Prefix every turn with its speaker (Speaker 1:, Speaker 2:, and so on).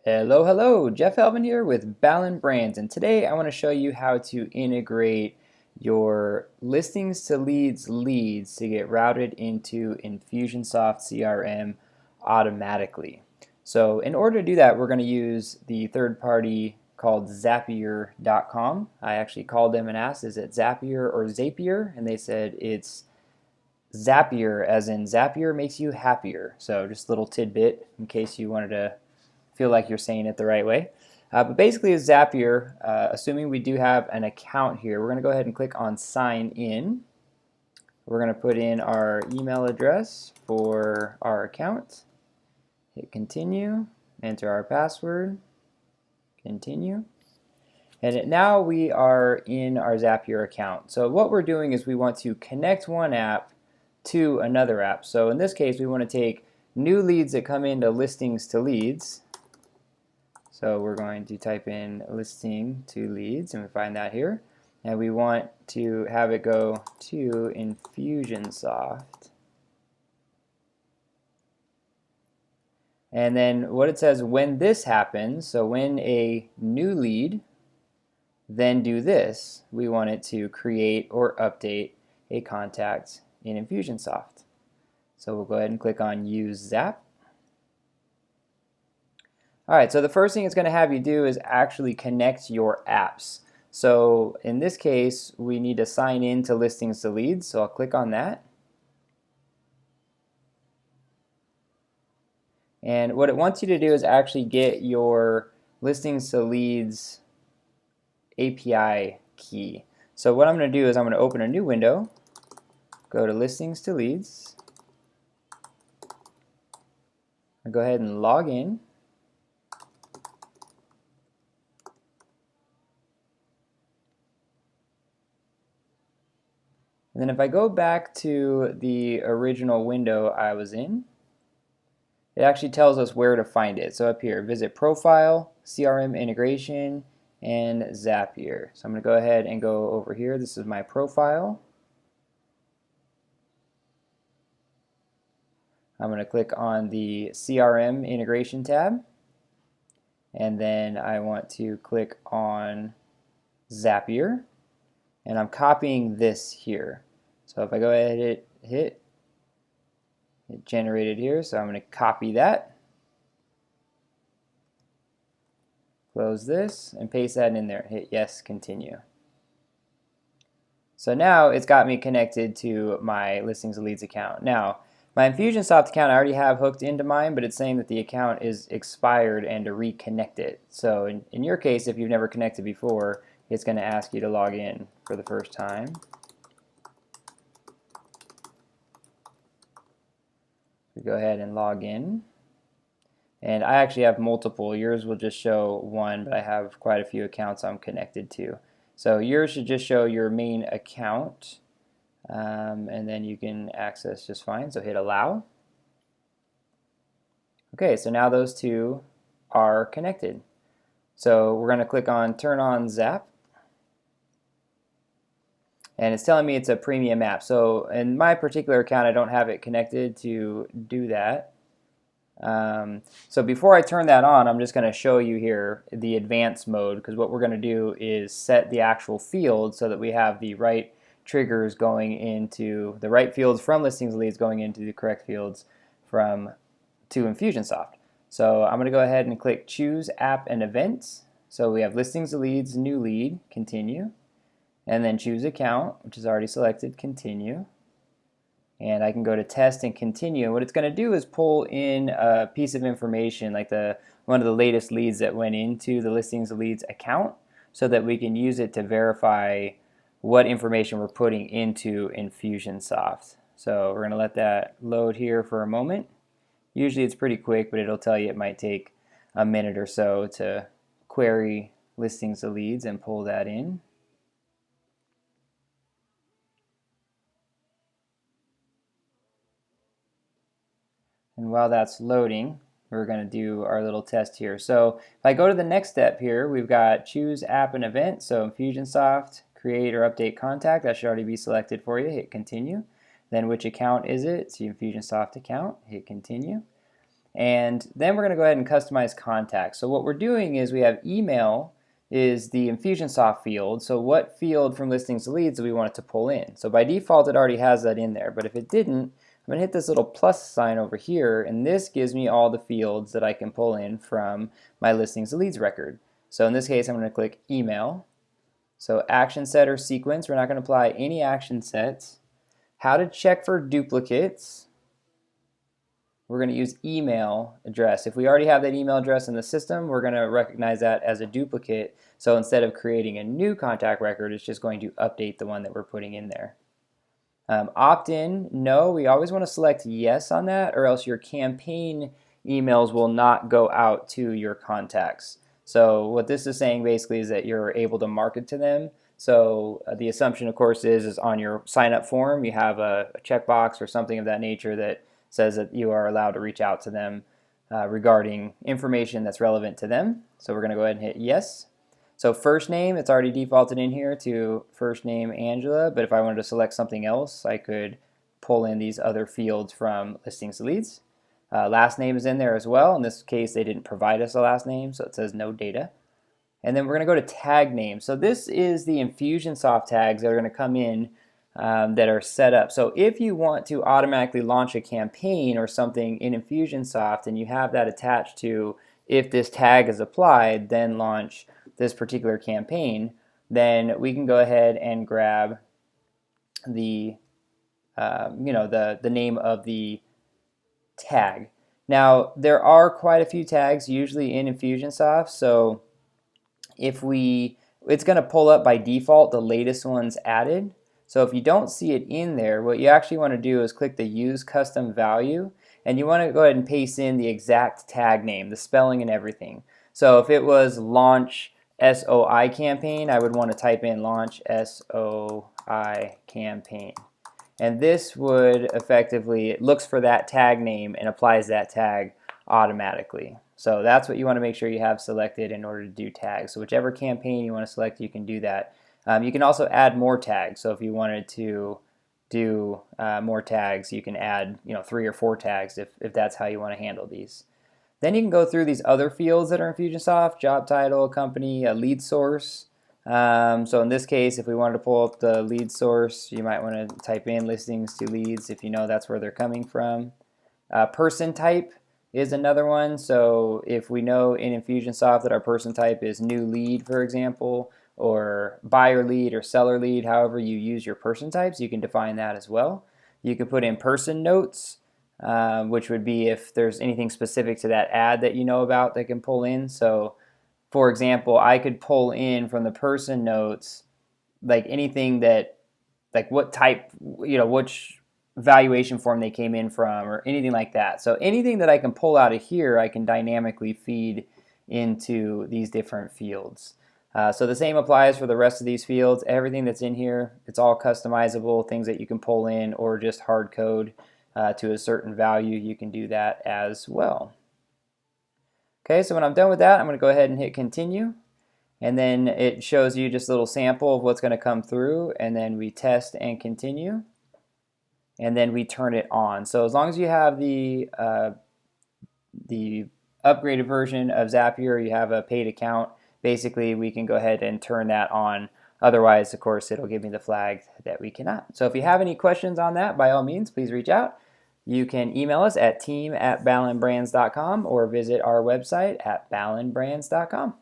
Speaker 1: Hello, hello, Jeff Helvin here with Ballen Brands, and today I want to show you how to integrate your listings to leads to get routed into Infusionsoft CRM automatically. So in order to do that, we're going to use the third party called Zapier.com. I actually called them and asked, is it Zapier or Zapier? And they said it's Zapier, as in Zapier makes you happier. So just a little tidbit in case you wanted to feel like you're saying it the right way. But basically, as Zapier, assuming we do have an account here, we're going to go ahead and click on Sign In. We're going to put in our email address for our account. Hit Continue. Enter our password. Continue. And now we are in our Zapier account. So what we're doing is we want to connect one app to another app. So in this case, we want to take new leads that come into listings to leads. So we're going to type in listing to leads, and we find that here. And we want to have it go to Infusionsoft. And then what it says, when this happens, so when a new lead, then do this, we want it to create or update a contact in Infusionsoft. So we'll go ahead and click on Use Zap. Alright, so the first thing it's going to have you do is actually connect your apps. So in this case, we need to sign in to listings to leads, so I'll click on that. And what it wants you to do is actually get your listings to leads API key. So what I'm going to do is I'm going to open a new window, go to listings to leads, I'll go ahead and log in. And then if I go back to the original window I was in, it actually tells us where to find it. So up here, visit Profile, CRM Integration, and Zapier. So I'm going to go ahead and go over here. This is my profile. I'm going to click on the CRM Integration tab. And then I want to click on Zapier. And I'm copying this here. So if I go ahead and hit it generated here, so I'm going to copy that, close this, and paste that in there. Hit yes, continue. So now it's got me connected to my listings and leads account. Now, my Infusionsoft account I already have hooked into mine, but it's saying that the account is expired and to reconnect it. So in your case, if you've never connected before, it's going to ask you to log in for the first time. We go ahead and log in. And I actually have multiple. Yours will just show one, but I have quite a few accounts I'm connected to. So yours should just show your main account, and then you can access just fine. So hit allow. Okay, so now those two are connected. So we're going to click on turn on Zap. And it's telling me it's a premium app. So in my particular account, I don't have it connected to do that. So before I turn that on, I'm just going to show you here the advanced mode, because what we're going to do is set the actual field so that we have the right triggers going into the right fields from listings leads going into the correct fields to Infusionsoft. So I'm going to go ahead and click choose app and events. So we have listings leads, new lead, continue. And then choose account, which is already selected, continue. And I can go to test and continue. And what it's going to do is pull in a piece of information, like one of the latest leads that went into the listings leads account, so that we can use it to verify what information we're putting into Infusionsoft. So we're going to let that load here for a moment. Usually it's pretty quick, but it'll tell you it might take a minute or so to query listings to leads and pull that in. And while that's loading, we're going to do our little test here. So if I go to the next step here, we've got choose app and event. So Infusionsoft, create or update contact. That should already be selected for you. Hit continue. Then which account is it? It's the Infusionsoft account. Hit continue. And then we're going to go ahead and customize contacts. So what we're doing is we have email is the Infusionsoft field. So what field from listings to leads do we want it to pull in? So by default, it already has that in there. But if it didn't, I'm going to hit this little plus sign over here, and this gives me all the fields that I can pull in from my listings to leads record. So in this case, I'm going to click email. So action set or sequence, we're not going to apply any action sets. How to check for duplicates. We're going to use email address. If we already have that email address in the system, we're going to recognize that as a duplicate. So instead of creating a new contact record, it's just going to update the one that we're putting in there. Opt-in, no, we always want to select yes on that, or else your campaign emails will not go out to your contacts. So what this is saying basically is that you're able to market to them. So the assumption, of course, is on your sign-up form, you have a checkbox or something of that nature that says that you are allowed to reach out to them regarding information that's relevant to them. So we're going to go ahead and hit yes. So first name, it's already defaulted in here to first name Angela, but if I wanted to select something else, I could pull in these other fields from listings to leads. Last name is in there as well. In this case, they didn't provide us a last name, so it says no data. And then we're going to go to tag name. So this is the Infusionsoft tags that are going to come in that are set up. So if you want to automatically launch a campaign or something in Infusionsoft and you have that attached to if this tag is applied, then launch this particular campaign, then we can go ahead and grab the the name of the tag. Now there are quite a few tags usually in Infusionsoft, so if it's going to pull up by default the latest ones added. So if you don't see it in there, what you actually want to do is click the use custom value, and you want to go ahead and paste in the exact tag name, the spelling and everything. So if it was launch SOI campaign, I would want to type in launch SOI campaign. And this would effectively, it looks for that tag name and applies that tag automatically. So that's what you want to make sure you have selected in order to do tags. So whichever campaign you want to select, you can do that. You can also add more tags. So if you wanted to do more tags, you can add 3 or 4 tags if that's how you want to handle these. Then you can go through these other fields that are in Infusionsoft: job title, company, lead source. So in this case, if we wanted to pull up the lead source, you might want to type in listings to leads if you know that's where they're coming from. Person type is another one. So if we know in Infusionsoft that our person type is new lead, for example, or buyer lead or seller lead, however you use your person types, you can define that as well. You can put in person notes, which would be if there's anything specific to that ad that you know about that can pull in. So for example, I could pull in from the person notes like anything that, like what type, which valuation form they came in from or anything like that. So anything that I can pull out of here, I can dynamically feed into these different fields. So the same applies for the rest of these fields. Everything that's in here, it's all customizable, things that you can pull in or just hard code to a certain value. You can do that as well. Okay, so when I'm done with that, I'm going to go ahead and hit continue. And then it shows you just a little sample of what's going to come through. And then we test and continue. And then we turn it on. So as long as you have the upgraded version of Zapier, you have a paid account, basically we can go ahead and turn that on. Otherwise, of course, it'll give me the flag that we cannot. So if you have any questions on that, by all means, please reach out. You can email us at team@ballenbrands.com or visit our website at ballenbrands.com.